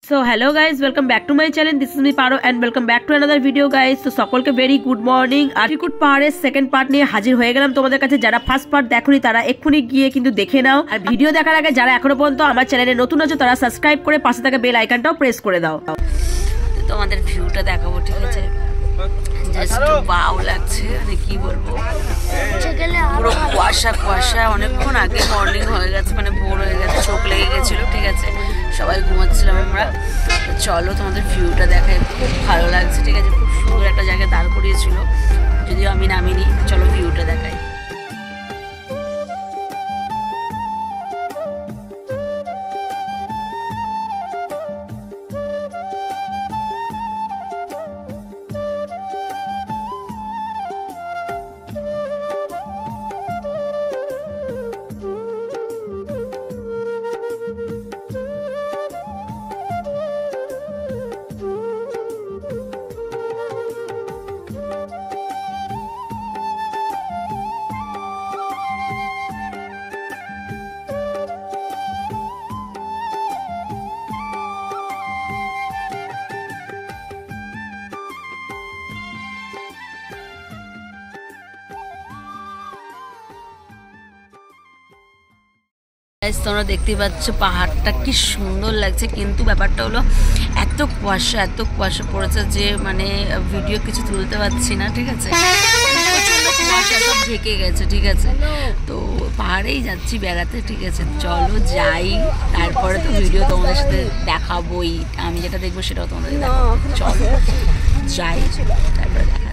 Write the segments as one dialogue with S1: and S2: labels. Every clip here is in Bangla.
S1: So hello guys, welcome back to my channel. This is me Paro and welcome back to another video guys. So সকলকে very good morning. আর ত্রিকুট পাহাড়ের সেকেন্ড পার্ট নিয়ে হাজির হয়ে গেলাম তোমাদের কাছে। যারা ফার্স্ট পার্ট দেখোনি তারা এক্ষুনি গিয়ে কিন্তু দেখে নাও। আর ভিডিও দেখার আগে যারা এখনো পর্যন্ত আমার চ্যানেলে নতুন আছো তারা সাবস্ক্রাইব করে পাশে থাকা বেল আইকনটাও প্রেস করে দাও। তোমাদের ভিউটা দেখাবো, ঠিক আছে? জাস্ট ওয়াও লাগছে, মানে কি বলবো, পুরো কুয়াশা কুয়াশা। অনেকক্ষণ আগে মর্নিং হয়ে গেছে, মানে ভোর হয়ে গেছে, চোখ লেগে গেছিল, ঠিক আছে? সবাই ঘুমাচ্ছিলাম আমরা। চলো তোমাদের ভিউটা দেখাই, খুব ভালো লাগছে, ঠিক আছে? খুব সুন্দর একটা জায়গায় দাঁড় করিয়েছিল, যদিও আমি নামিনি। চলো ভিউটা দেখাই। তোমরা দেখতে পাচ্ছ পাহাড়টা কি সুন্দর লাগছে, কিন্তু ব্যাপারটা হলো এত কুয়াশা পড়েছে যে মানে ভিডিও কিছু তুলতে পারছি না, ঠিক আছে? প্রচন্ড কুয়াশা, সব ঢেকে গেছে, ঠিক আছে? তো পাহাড়েই যাচ্ছি বেড়াতে, ঠিক আছে? চলো যাই, তারপরে তো ভিডিও তোমাদের সাথে দেখাবোই। আমি যেটা দেখবো সেটাও তোমাদের দেখাবো। চলো যাই, তারপরে দেখা।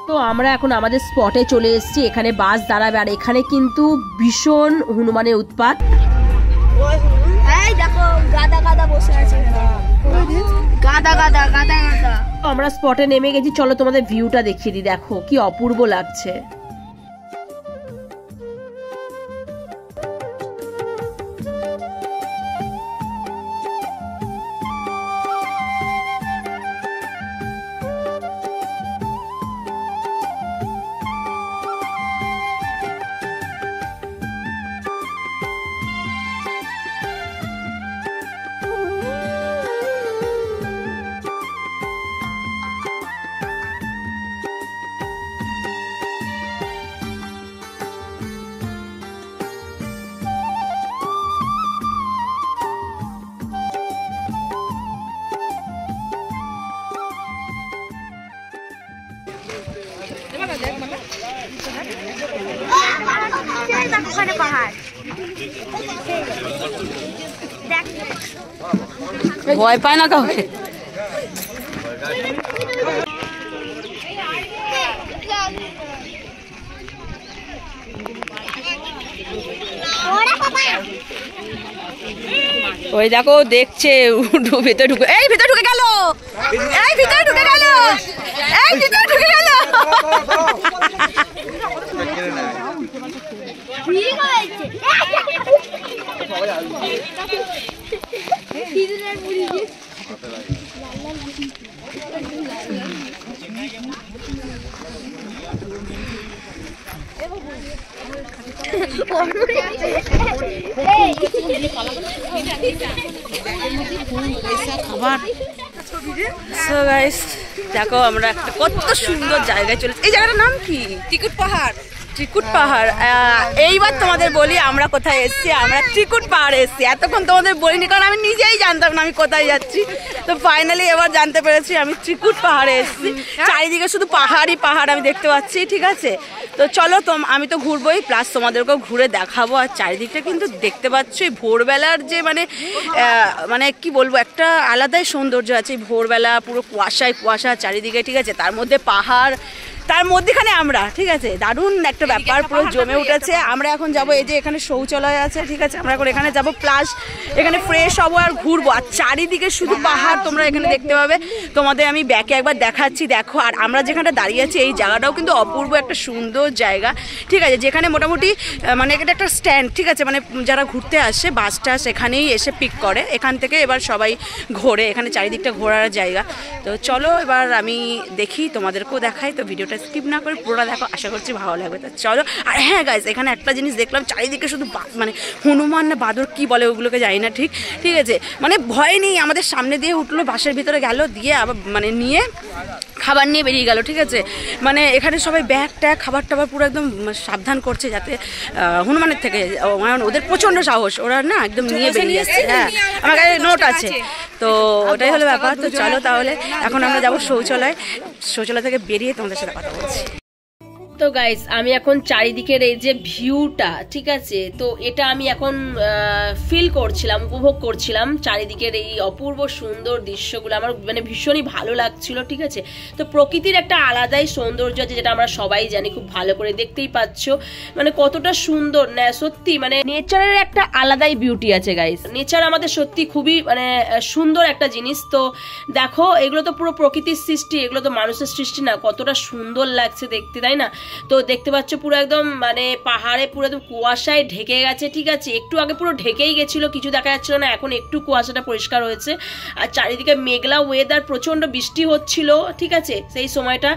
S1: তো আমরা এখন আমাদের স্পটে চলে এসেছি। এখানে বাস দাঁড়াবে, আর এখানে কিন্তু ভীষণ হনুমানের উৎপাত। আমরা স্পটে নেমে গেছি, চলো তোমাদের ভিউটা দেখিয়ে দিই। দেখো কি অপূর্ব লাগছে। ভয় পায় না কাউকে। ওই দেখো দেখছে, ভেতরে ঢুকে, এই ভেতরে ঢুকে গেল, এই ভিতরে ঢুকে গেল, এই ভিতরে ঢুকে গেল। So guys, দেখো আমরা একটা কত সুন্দর জায়গায় চলেছি। এই জায়গাটার নাম কি? ত্রিকুট পাহাড়। ত্রিকুট পাহাড়। এইবার তোমাদের বলি আমরা কোথায় এসেছি। আমরা ত্রিকুট পাহাড়ে এসেছি। এতক্ষণ তোমাদের বলিনি, কারণ আমি নিজেই জানতাম না আমি কোথায় যাচ্ছি। তো ফাইনালি এবার জানতে পেরেছি আমি ত্রিকুট পাহাড়ে এসেছি। চারিদিকে শুধু পাহাড়ই পাহাড় আমি দেখতে পাচ্ছি, ঠিক আছে? তো চলো, আমি তো ঘুরবোই, প্লাস তোমাদেরকেও ঘুরে দেখাবো। আর চারিদিকটা কিন্তু দেখতে পাচ্ছ, এই ভোরবেলার যে মানে কি বলবো, একটা আলাদাই সৌন্দর্য আছে। ভোরবেলা পুরো কুয়াশায় কুয়াশা চারিদিকে, ঠিক আছে? তার মধ্যে পাহাড়,
S2: তার মধ্যেখানে আমরা, ঠিক আছে, দারুণ একটা ব্যাপার, পুরো জমে উঠেছে। আমরা এখন যাবো, এই যে এখানে শৌচালয় আছে, ঠিক আছে, আমরা এখন এখানে যাবো, প্লাস এখানে ফ্রেশ হবো আর ঘুরবো। আর চারিদিকে শুধু পাহাড় তোমরা এখানে দেখতে পাবে, তোমাদের আমি ব্যাকে একবার দেখাচ্ছি, দেখো। আর আমরা যেখানটা দাঁড়িয়ে আছি এই জায়গাটাও কিন্তু অপূর্ব একটা সুন্দর জায়গা, ঠিক আছে, যেখানে মোটামুটি মানে এটা একটা স্ট্যান্ড, ঠিক আছে, মানে যারা ঘুরতে আসে বাসটা সেখানেই এসে পিক করে, এখান থেকে এবার সবাই ঘোরে, এখানে চারিদিকটা ঘোরার জায়গা। তো চলো এবার আমি দেখি, তোমাদেরকেও দেখাই, তো ভিডিওটা স্কিপ না করে পুরোটা দেখো, আশা করছি ভালো লাগবে। তো চলো। আর হ্যাঁ গাইস, এখানে একটা জিনিস দেখলাম, চারিদিকে শুধু মানে হনুমান না বাদর কি বলে ওগুলোকে জানি না, ঠিক আছে, মানে ভয় নেই, আমাদের সামনে দিয়ে উঠলো, বাসের ভিতরে গেল, দিয়ে আবার মানে নিয়ে খাবার নিয়ে বেরিয়ে গেল, ঠিক আছে, মানে এখানে সবাই ব্যাগ ট্যাগ খাবার টাবার পুরো একদম সাবধান করছে যাতে হনুমানের থেকে, ওদের প্রচণ্ড সাহস, ওরা না একদম নিয়ে বেরিয়ে আসছে। হ্যাঁ, আমার কাছে নোট আছে, তো ওটাই হলো ব্যাপার। তো চলো তাহলে এখন আমরা যাবো শৌচালয় থেকে বেরিয়ে তোমাদের সাথে কথা বলছি।
S1: তো গাইস, আমি এখন চারিদিকের এই যে ভিউটা, ঠিক আছে, তো এটা আমি এখন ফিল করছিলাম, উপভোগ করছিলাম চারিদিকের এই অপূর্ব সুন্দর দৃশ্যগুলো, আমার মানে ভীষণই ভালো লাগছিল, ঠিক আছে। তো প্রকৃতির একটা আলাদাই সৌন্দর্য আছে, যেটা আমরা সবাই জানি, খুব ভালো করে দেখতেই পাচ্ছ, মানে কতটা সুন্দর না, সত্যি মানে নেচারের একটা আলাদাই বিউটি আছে গাইস। নেচার আমাদের সত্যি খুবই মানে সুন্দর একটা জিনিস। তো দেখো, এগুলো তো পুরো প্রকৃতির সৃষ্টি, এগুলো তো মানুষের সৃষ্টি না, কতটা সুন্দর লাগছে দেখতে, তাই না? তো দেখতে পাচ্ছ পুরো একদম মানে পাহাড়ে পুরো একদম কুয়াশায় ঢেকে গেছে, ঠিক আছে, একটু আগে পুরো ঢেকেই গেছিল, কিছু দেখা যাচ্ছিল না, এখন একটু কুয়াশাটা পরিষ্কার হয়েছে। আর চারিদিকে মেঘলা ওয়েদার, প্রচন্ড বৃষ্টি হচ্ছিল, ঠিক আছে, সেই সময়টা।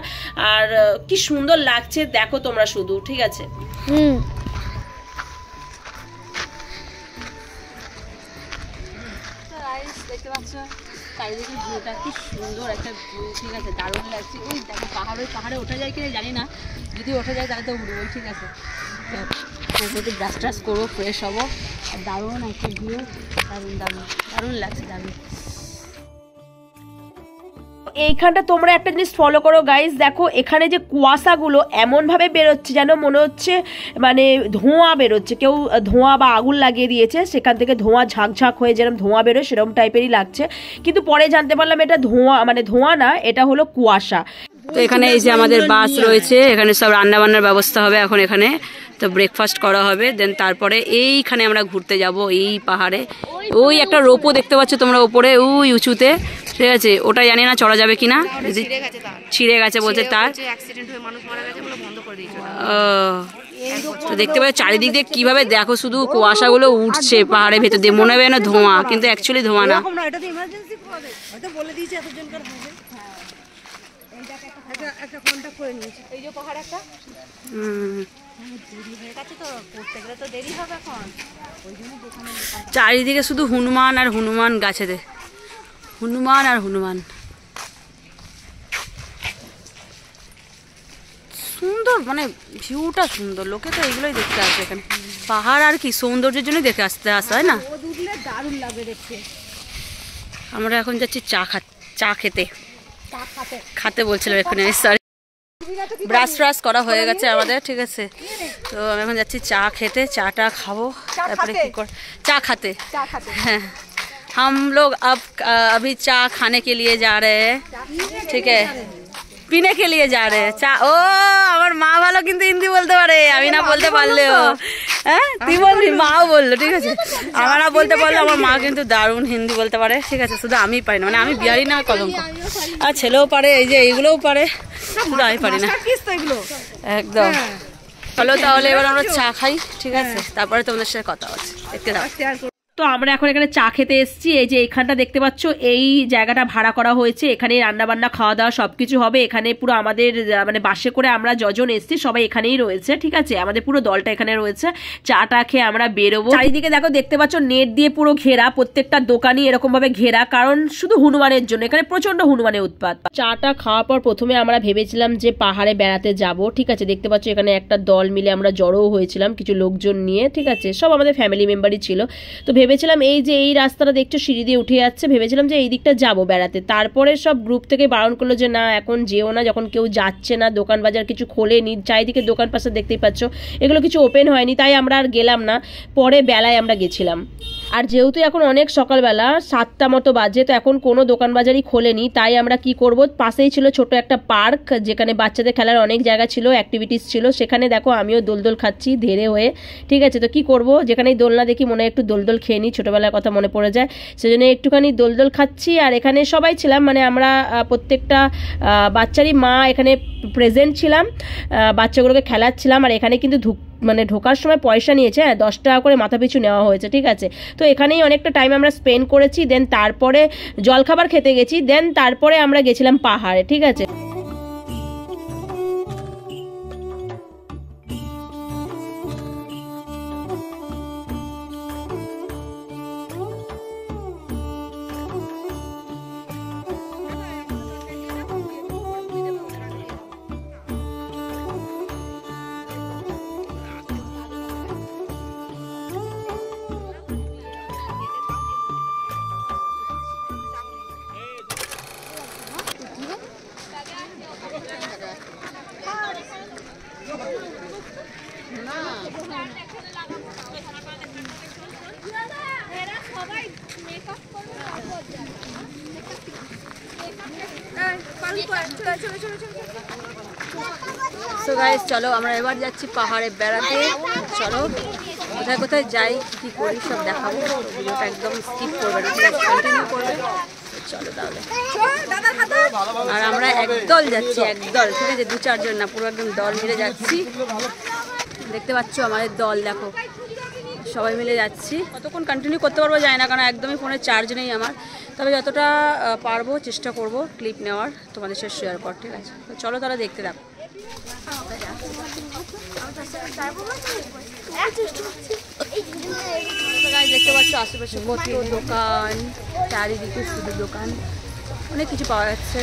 S1: আর কি সুন্দর লাগছে দেখো তোমরা শুধু, ঠিক আছে। দেখতে পাচ্ছ চারিদিকে ভিউটা কি সুন্দর একটা ভিউ, ঠিক আছে, দারুণ লাগছে। ওই দেখো পাহাড়ে ওঠা যায় কিনা জানি না, যদি ওঠা যায় তাহলে তো উঠবো, ঠিক আছে। তো ব্রাশ ট্রাশ করবো, ফ্রেশ হবো, আর দারুণ একটা ভিউ, দারুণ লাগছে, দারুণ। এইখানটা তোমরা একটা জিনিস ফলো করো গাইস, দেখো এখানে যে কুয়াশাগুলো এমনভাবে বেরোচ্ছে যেন মনে হচ্ছে মানে ধোঁয়া বেরোচ্ছে, কেউ ধোঁয়া বা আগুন লাগিয়ে দিয়েছে, সেখান থেকে ধোঁয়া ঝাঁকঝাঁক হয়ে যেরকম ধোঁয়া বেরোয় সেরকম টাইপেরই লাগছে, কিন্তু পরে জানতে পারলাম এটা ধোঁয়া, মানে ধোঁয়া না, এটা হলো কুয়াশা।
S2: তো এখানে এই যে আমাদের বাস রয়েছে, এখানে সব রান্না বান্নার ব্যবস্থা হবে এখন এখানে, তো ব্রেকফাস্ট করা হবে, দেন তারপরে এইখানে আমরা ঘুরতে যাব, এই পাহাড়ে। ওই একটা রোপও দেখতে পাচ্ছ তোমরা ওপরে, ওই উঁচুতে, ঠিক আছে, ওটা জানি না চড়া যাবে কিনা, ছিঁড়ে গেছে বলছে তার। তো দেখতে পাচ্ছ চারিদিক দিয়ে কিভাবে দেখো শুধু কুয়াশাগুলো উঠছে পাহাড়ের ভেতর দিয়ে, মনে হবে না ধোঁয়া, কিন্তু অ্যাকচুয়ালি ধোঁয়া না। চারিদিকে শুধু হনুমান আর হনুমান, গাছেতে হনুমান আর হনুমান, সুন্দর, মানে ভিউটা সুন্দর, লোকে তো এগুলোই দেখতে আসে এখানে, পাহাড় আর কি সৌন্দর্যের জন্য দেখে আসতে হয় না। দারুণ লাগে দেখতে। আমরা এখন যাচ্ছি চা খেতে বলছিলাম এখানে, সরি, ব্রাশ ট্রাশ করা হয়ে গেছে আমাদের, ঠিক আছে। তো আমি এখন যাচ্ছি চা খেতে, চাটা খাবো, তারপরে কি করে চা খাতে। হ্যাঁ, हम लोग अब अभी चा खाने के लिए जा रहे हैं, ठीक है, पीने के लिए जा रहे हैं चा। ও আমার মা ভালো কিন্তু হিন্দি বলতে পারে, আমি না বলতে পারলেও। হ্যাঁ, তুই বলবি, মাও বললো, ঠিক আছে, আমার না বলতে পারলো, আমার মা কিন্তু দারুণ হিন্দি বলতে পারে, ঠিক আছে, শুধু আমি পারি না, মানে আমি বিহারি না কলঙ্ক, আর ছেলেও পারে, এই যে এইগুলোও পারে, শুধু আমি পারি না একদম। চলো তাহলে এবার আমরা চা খাই, ঠিক আছে, তারপরে তোমাদের সাথে কথা হচ্ছে, দেখতে দাও।
S1: তো আমরা এখন এখানে চা খেতে এসেছি, এই যে এখানটা দেখতে পাচ্ছ, এই জায়গাটা ভাড়া করা হয়েছে, এখানে রান্না বান্না খাওয়া দাওয়া সবকিছু হবে, এখানে পুরো আমাদের মানে বাসে করে আমরা যজন এসেছি সবাই এখানেই রয়েছে, ঠিক আছে, আমাদের পুরো দলটা এখানে রয়েছে। চাটা খেয়ে আমরা বেরোবো। চারিদিকে দেখো দেখতে পাচ্ছ নেট দিয়ে পুরো ঘেরা, প্রত্যেকটা দোকানই এরকম ভাবে ঘেরা, কারণ শুধু হনুমানের জন্য, এখানে প্রচন্ড হনুমানের উৎপাত। চাটা খাওয়ার পর প্রথমে আমরা ভেবেছিলাম যে পাহাড়ে বেড়াতে যাব, ঠিক আছে, দেখতে পাচ্ছ এখানে একটা দল মিলে আমরা জড়ো হয়েছিলাম কিছু লোকজন নিয়ে, ঠিক আছে, সব আমাদের ফ্যামিলি মেম্বারই ছিল। তো ভেবেছিলাম এই যে এই রাস্তাটা দেখছো সিঁড়ি দিয়ে উঠে যাচ্ছে, ভেবেছিলাম যে এই দিকটা যাবো বেড়াতে, তারপরে সব গ্রুপ থেকে বারণ করলো যে না এখন যেও না, যখন কেউ যাচ্ছে না, দোকান বাজার কিছু খোলেনি, চারিদিকে দোকান পাশে দেখতেই পাচ্ছ, এগুলো কিছু ওপেন হয়নি, তাই আমরা আর গেলাম না, পরে বেলায় আমরা গেছিলাম। আর যেহেতু এখন অনেক সকালবেলা 7টা মতো বাজে, তো এখন কোনো দোকান বাজারই খোলেনি, তাই আমরা কি করব, পাশেই ছিল ছোট একটা পার্ক যেখানে বাচ্চাদের খেলার অনেক জায়গা ছিল, অ্যাক্টিভিটিস ছিল, সেখানে দেখো আমিও দোলদোল খাচ্ছি ধেরে হয়ে। ঠিক আছে, তো কি করব, যেখানেই দোলনা দেখি মনে হয় একটু দোলদোল খেয়ে নিই, ছোটোবেলার কথা মনে পড়ে যায়, সেজন্য একটুখানি দোলদোল খাচ্ছি। আর এখানে সবাই ছিলাম, মানে আমরা প্রত্যেকটা বাচ্চারই মা এখানে প্রেজেন্ট ছিলাম, বাচ্চাগুলোকে খেলাচ্ছিলাম। আর এখানে কিন্তু ঢোকার সময় পয়সা নিয়েছে, 10 টাকা করে মাথা পিছু নেওয়া হয়েছে। ঠিক আছে, তো এখানেই অনেকটা টাইম আমরা স্পেন্ড করেছি। দেন তারপরে জলখাবার খেতে গেছি, দেন তারপরে আমরা গেছিলাম পাহাড়ে। ঠিক আছে, সো গাইস চলো আমরা এবার যাচ্ছি পাহাড়ে বেড়াতে। চলো কোথায় কোথায় যাই, কি করি সব দেখাবো, ভিডিওটা একদম স্কিপ করবে না, ঠিক আছে, কন্টিনিউ করবে। চলো তাহলে, আর আমরা একদল যাচ্ছি, একদল, ঠিক আছে, 2-4 জন না, পুরো একদম দল মিলে যাচ্ছি। দেখতে পাচ্ছ আমাদের দল, দেখো সবাই মিলে যাচ্ছি। কতক্ষণ কন্টিনিউ করতে পারবো যায় না, কারণ একদমই ফোনে চার্জ নেই আমার, তবে যতটা পারবো চেষ্টা করব ক্লিপ নেওয়ার, তোমাদের সাথে শেয়ার কর। ঠিক আছে, তো চলো তাহলে দেখতে থাকো। দেখতে পাচ্ছ আশেপাশে কত দোকান, চারিদিকে শুধু দোকান, অনেক কিছু পাওয়া যাচ্ছে।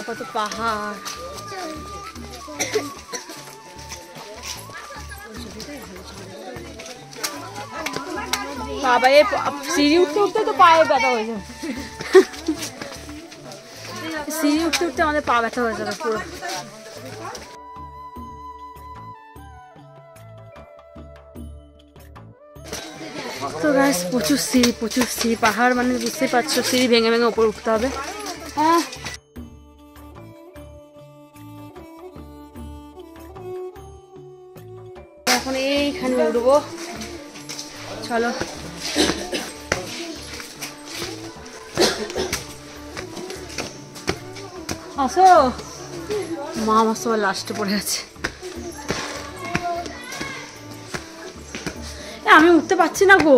S1: কত পাহাড়, বাবা এর সিঁড়ি উঠতে উঠতে তো পায়ে ব্যথা হয়ে যাবে, সিঁড়ি উঠতে উঠতে আমাদের পা ব্যথা হয়ে যাবে পুরো। তো গাইস প্রচুর সিঁড়ি, পাহাড় মানে বুঝতেই পারছো, সিঁড়ি ভেঙে ভেঙে উপরে উঠতে হবে। এখন এইখানে উঠবো, চলো। আসো, মা আমার সবার লাস্টে পড়ে আছে, আমি উঠতে পারছি না গো,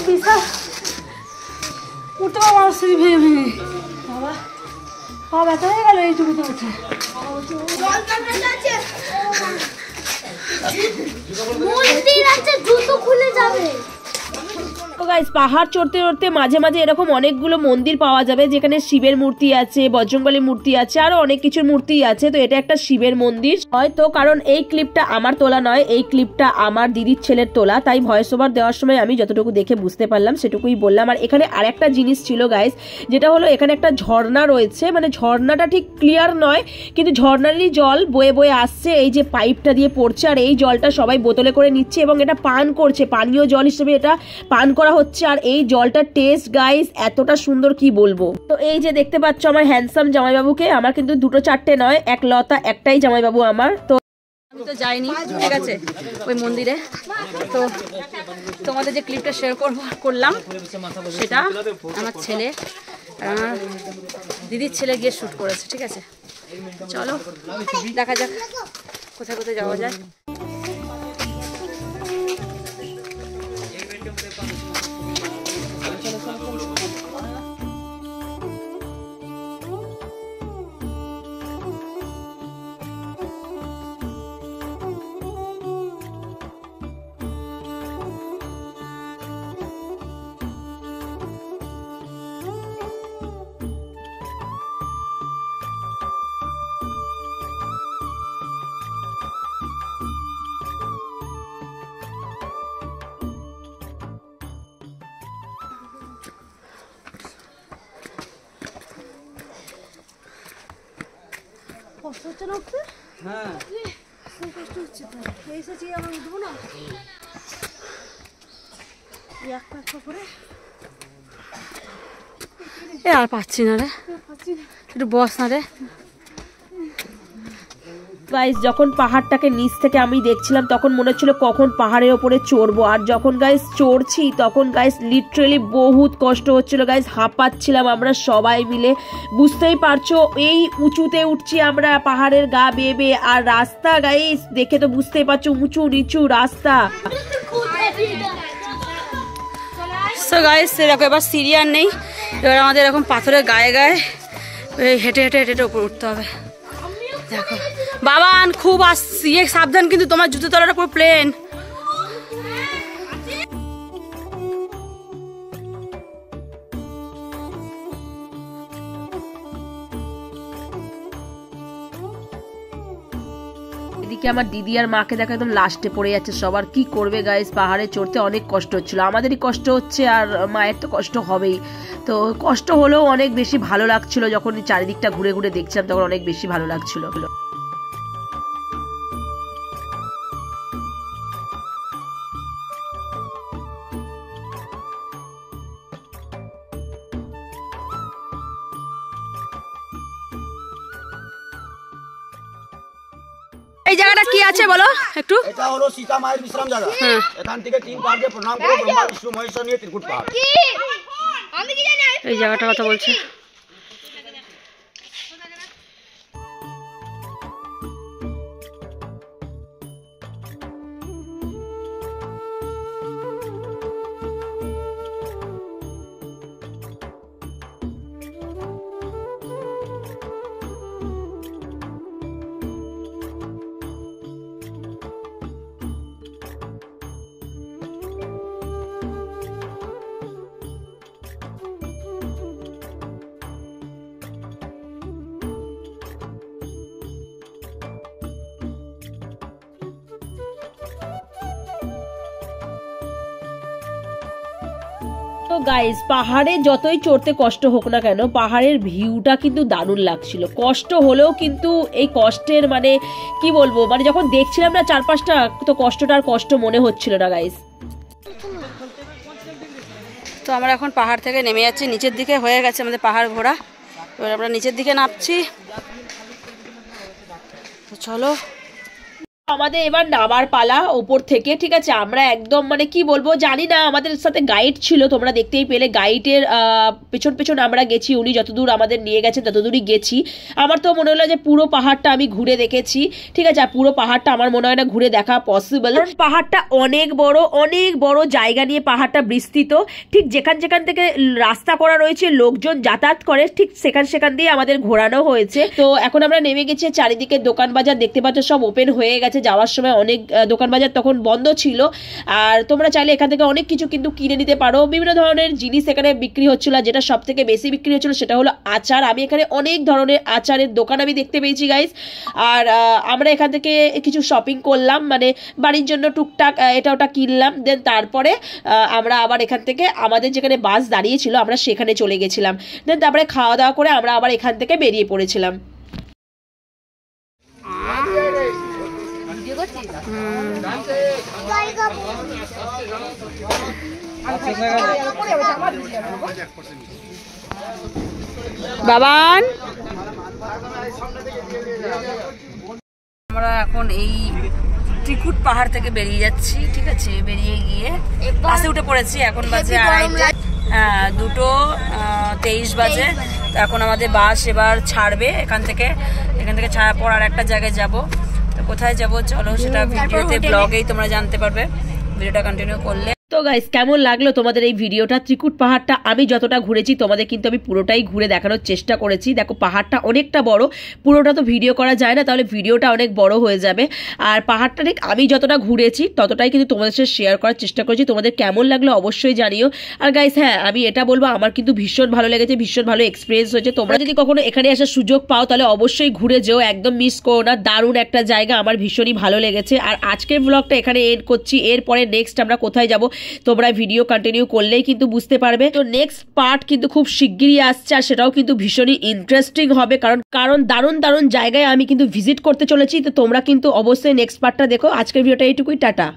S1: বিশাল উঠতে পারবো না, সিঁড়ি ভেঙে ভেঙে বাবা পা ব্যথা হয়ে গেল এইটুকুতে উঠে। জুতো খুলে যাবে। তো গাইস পাহাড় চড়তে চড়তে মাঝে মাঝে এরকম অনেকগুলো মন্দির পাওয়া যাবে, যেখানে শিবের মূর্তি আছে, বজরংবলীর মূর্তি আছে, আরো অনেক কিছুর মূর্তি আছে। তো এটা একটা শিবের মন্দির হয়তো, কারণ এই ক্লিপটা আমার তোলা নয়, এই ক্লিপটা আমার দিদির ছেলের তোলা, তাই ভয়েস ওভার দেওয়ার সময় আমি যতটুকু দেখে বুঝতে পারলাম সেটুকুই বললাম। আর এখানে আরেকটা জিনিস ছিল গাইস, যেটা হলো এখানে একটা ঝর্ণা রয়েছে, মানে ঝর্ণাটা ঠিক ক্লিয়ার নয়, কিন্তু ঝর্ণারই জল বয়ে বয়ে আসছে, এই যে পাইপটা দিয়ে পড়ছে, আর এই জলটা সবাই বোতলে করে নিচ্ছে এবং এটা পান করছে, পানীয় জল হিসেবে এটা পান করা হচ্ছে। আর এই জলটার টেস্ট গাইস এতটা সুন্দর কি বলবো। তো এই যে দেখতে পাচ্ছ আমার হ্যান্ডসাম জামাইবাবুকে, আমার কিন্তু 2-4 নয়, এক লতা একটাই জামাইবাবু আমার। তো আমি তো যাইনি, ঠিক আছে, ওই মন্দিরে। তো তোমাদের যে ক্লিপটা শেয়ার করলাম সেটা আমার ছেলে আর আমার দিদির ছেলে গিয়ে শ্যুট করেছে। ঠিক আছে, চলো দেখা যাক কোথায় কোথায় যাওয়া যায়।
S3: কষ্ট হচ্ছে না উঠতে? হ্যাঁ কষ্ট হচ্ছে তো এসেছি আমরা উঠবো না একটা করে
S2: আর পাচ্ছি না রে একটু বস না রে
S1: গাইস যখন পাহাড়টাকে নিচ থেকে আমি দেখছিলাম তখন মনে হচ্ছিল কখন পাহাড়ের ওপরে চড়বো আর যখন গাইস চড়ছি তখন গাইস লিটারেলি বহুত কষ্ট হচ্ছিল গাইস হাঁপাচ্ছিলাম আমরা সবাই মিলে বুঝতেই পারছো এই উঁচুতে উঠছি আমরা পাহাড়ের গা বেয়ে বেয়ে আর রাস্তা গাইস দেখে তো বুঝতেই পারছো উঁচু নিচু রাস্তা
S2: সো গাইস এরকম এবার সিরিয়ার নেই এবার আমাদের এরকম পাথরের গায়ে গায়ে হেঁটে হেঁটে হেঁটে উপরে উঠতে হবে দেখো বাবান খুব সাবধান কিন্তু তোমার জুতো তলাটা পুরো প্লেন
S1: এদিকে আমার দিদি আর মাকে দেখা একদম লাস্টে পড়ে যাচ্ছে সবার কি করবে গাইস পাহাড়ে চড়তে অনেক কষ্ট হচ্ছিল আমাদেরই কষ্ট হচ্ছে আর মায়ের তো কষ্ট হবেই তো কষ্ট হলেও অনেক বেশি ভালো লাগছিল যখন চারিদিকটা ঘুরে ঘুরে দেখছিলাম তখন অনেক বেশি ভালো লাগছিল
S2: এই জায়গাটা কি আছে বলো একটু
S4: এটা হলো সীতা মায়ের বিশ্রাম জায়গা এখান থেকে 3 পাহাড় দিয়ে প্রণাম করে ব্রহ্মা বিষ্ণু মহেশ্বর নিয়ে ত্রিকুট পাহাড়
S2: এই জায়গাটার কথা বলছি
S1: তো গাইস পাহাড়ে যতই চড়তে কষ্ট হোক না কেন পাহাড়ের ভিউটা কিন্তু দারুণ লাগছিল কষ্ট হলেও কিন্তু এই কষ্টের মানে কি বলবো মানে যখন দেখছিলাম না চারপাশটা তো কষ্টটা আর কষ্ট মনে হচ্ছিল না গাইস
S2: তো আমরা এখন পাহাড় থেকে নেমে যাচ্ছি নিচের দিকে হয়ে গেছে আমাদের পাহাড় ঘোরা এবার আমরা নিচের দিকে নামছি তো চলো
S1: আমাদের এবার নামার পালা ওপর থেকে ঠিক আছে আমরা একদম মানে কি বলবো জানি না আমাদের সাথে গাইড ছিল তোমরা দেখতেই পেলে গাইডের পেছন পেছন আমরা গেছি উনি যতদূর আমাদের নিয়ে গেছেন ততদূরই গেছি আমার তো মনে হলো যে পুরো পাহাড়টা আমি ঘুরে দেখেছি ঠিক আছে আর পুরো পাহাড়টা আমার মনে হয় না ঘুরে দেখা পসিবল কারণ পাহাড়টা অনেক বড় জায়গা নিয়ে পাহাড়টা বিস্তৃত ঠিক যেখান যেখান থেকে রাস্তা করা রয়েছে লোকজন যাতায়াত করে ঠিক সেখান দিয়ে আমাদের ঘোরানো হয়েছে তো এখন আমরা নেমে গেছি চারিদিকে দোকান বাজার দেখতে পাচ্ছ সব ওপেন হয়ে গেছে যাওয়ার সময় অনেক দোকান বাজার তখন বন্ধ ছিল আর তোমরা চাইলে এখান থেকে অনেক কিছু কিন্তু কিনে নিতে পারো বিভিন্ন ধরনের জিনিস এখানে বিক্রি হচ্ছিল যেটা সব থেকে বেশি বিক্রি হচ্ছিল সেটা হলো আচার আমি এখানে অনেক ধরনের আচারের দোকান আমি দেখতে পেয়েছি গাইস আর আমরা এখান থেকে কিছু শপিং করলাম মানে বাড়ির জন্য টুকটাক এটা ওটা কিনলাম দেন তারপরে আমরা আবার এখান থেকে আমাদের যেখানে বাস দাঁড়িয়েছিল আমরা সেখানে চলে গেছিলাম দেন তারপরে খাওয়া দাওয়া করে আমরা আবার এখান থেকে বেরিয়ে পড়েছিলাম
S2: বাবান আমরা এখন এই ত্রিকুট পাহাড় থেকে বেরিয়ে যাচ্ছি ঠিক আছে বেরিয়ে গিয়ে বাসে উঠে পড়েছি এখন বাজে 2:23 বাজে তো এখন আমাদের বাস এবার ছাড়বে এখান থেকে ছাড়ার পর আর একটা জায়গায় যাব তো কোথায় যাব চলো সেটা ভিডিওতে ব্লগেই তোমরা জানতে পারবে ভিডিওটা কন্টিনিউ করলে
S1: তো গাইস কেমন লাগলো তোমাদের এই ভিডিওটা ত্রিকুট পাহাড়টা আমি যতটা ঘুরেছি তোমাদের কিন্তু আমি পুরোটাই ঘুরে দেখানোর চেষ্টা করেছি দেখো পাহাড়টা অনেকটা বড় পুরোটা তো ভিডিও করা যায় না তাহলে ভিডিওটা অনেক বড় হয়ে যাবে আর পাহাড়টা ঠিক আমি যতটা ঘুরেছি ততটাই কিন্তু তোমাদের সাথে শেয়ার করার চেষ্টা করেছি তোমাদের কেমন লাগলো অবশ্যই জানিও আর গাইস হ্যাঁ আমি এটা বলবো আমার কিন্তু ভীষণ ভালো লেগেছে ভীষণ ভালো এক্সপিরিয়েন্স হয়েছে তোমরা যদি কখনো এখানে আসার সুযোগ পাও তাহলে অবশ্যই ঘুরে যেও একদম মিস করো না দারুণ একটা জায়গা আমার ভীষণই ভালো লেগেছে আর আজকের ব্লগটা এখানে এন্ড করছি এরপরে নেক্সট আমরা কোথায় যাব তোমরা ভিডিও কন্টিনিউ করলেই কিন্তু বুঝতে পারবে। তো নেক্সট পার্ট কিন্তু খুব শিগগিরই আসছে, আর সেটাও কিন্তু ভীষণই ইন্টারেস্টিং হবে, কারণ দারুণ জায়গায় আমি কিন্তু ভিজিট করতে চলেছি। তো তোমরা কিন্তু অবশ্যই নেক্সট পার্টটা দেখো। আজকের ভিডিওটা এইটুকুই, টাটা।